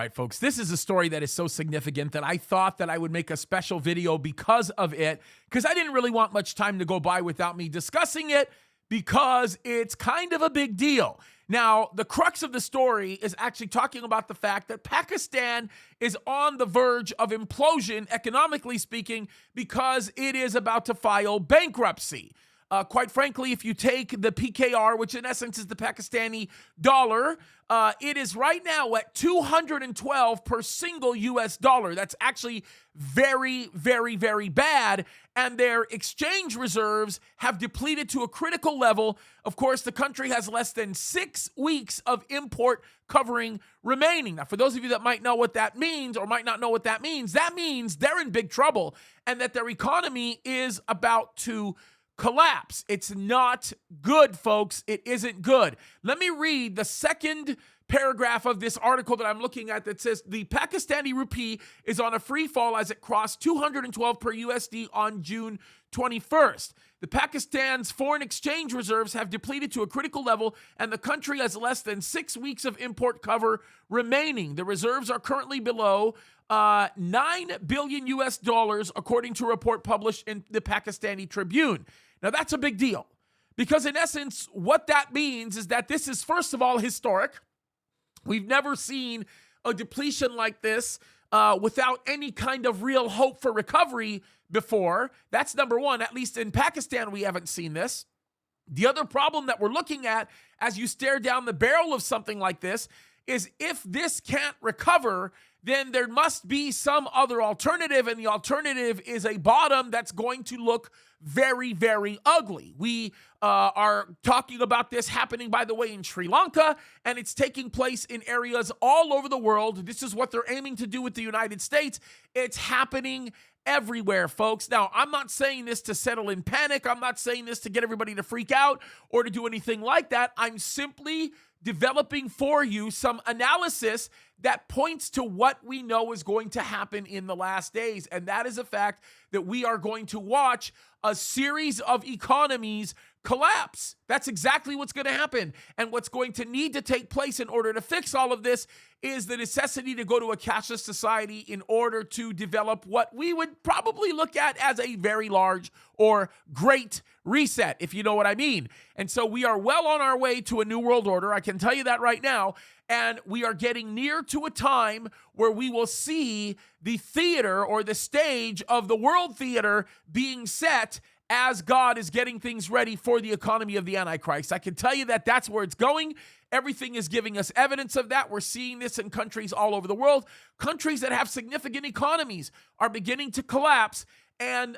All right, folks, this is a story that is so significant that I thought that I would make a special video because of it, because I didn't really want much time to go by without me discussing it, because it's kind of a big deal. Now, the crux of the story is actually talking about the fact that Pakistan is on the verge of implosion, economically speaking, because it is about to file bankruptcy. Quite frankly, if you take the PKR, which in essence is the Pakistani dollar, it is right now at 212 per single US dollar. That's actually very, very, very bad. And their exchange reserves have depleted to a critical level. Of course, the country has less than 6 weeks of import covering remaining. Now, for those of you that might know what that means or might not know what that means they're in big trouble and that their economy is about to collapse. It's not good, folks. It isn't good. Let me read the second paragraph of this article that I'm looking at that says the Pakistani rupee is on a free fall as it crossed 212 per USD on June 21st. The Pakistan's foreign exchange reserves have depleted to a critical level, and the country has less than 6 weeks of import cover remaining. The reserves are currently below 9 billion US dollars, according to a report published in the Pakistani Tribune. Now, that's a big deal because, in essence, what that means is that this is, first of all, historic. We've never seen a depletion like this without any kind of real hope for recovery before. That's number one. At least in Pakistan, we haven't seen this. The other problem that we're looking at as you stare down the barrel of something like this is if this can't recover, then there must be some other alternative, and the alternative is a bottom that's going to look very, very ugly. We are talking about this happening, by the way, in Sri Lanka, and it's taking place in areas all over the world. This is what they're aiming to do with the United States. It's happening everywhere, folks. Now, I'm not saying this to settle in panic. I'm not saying this to get everybody to freak out or to do anything like that. I'm simply developing for you some analysis that points to what we know is going to happen in the last days. And that is the fact that we are going to watch a series of economies collapse. That's exactly what's going to happen. And what's going to need to take place in order to fix all of this is the necessity to go to a cashless society in order to develop what we would probably look at as a very large or great reset, if you know what I mean. And so we are well on our way to a new world order. I can tell you that right now. And we are getting near to a time where we will see the theater or the stage of the world theater being set as God is getting things ready for the economy of the Antichrist. I can tell you that that's where it's going. Everything is giving us evidence of that. We're seeing this in countries all over the world. Countries that have significant economies are beginning to collapse. And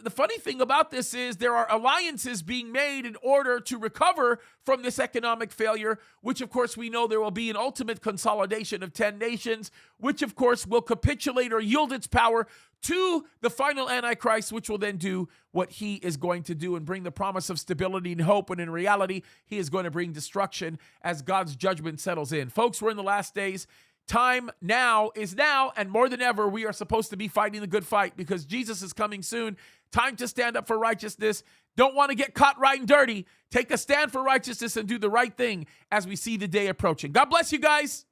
the funny thing about this is there are alliances being made in order to recover from this economic failure, which, of course, we know there will be an ultimate consolidation of 10 nations, which, of course, will capitulate or yield its power to the final Antichrist, which will then do what he is going to do and bring the promise of stability and hope. And in reality, he is going to bring destruction as God's judgment settles in. Folks, we're in the last days. Time now is now, and more than ever, we are supposed to be fighting the good fight because Jesus is coming soon. Time to stand up for righteousness. Don't want to get caught riding dirty. Take a stand for righteousness and do the right thing as we see the day approaching. God bless you guys.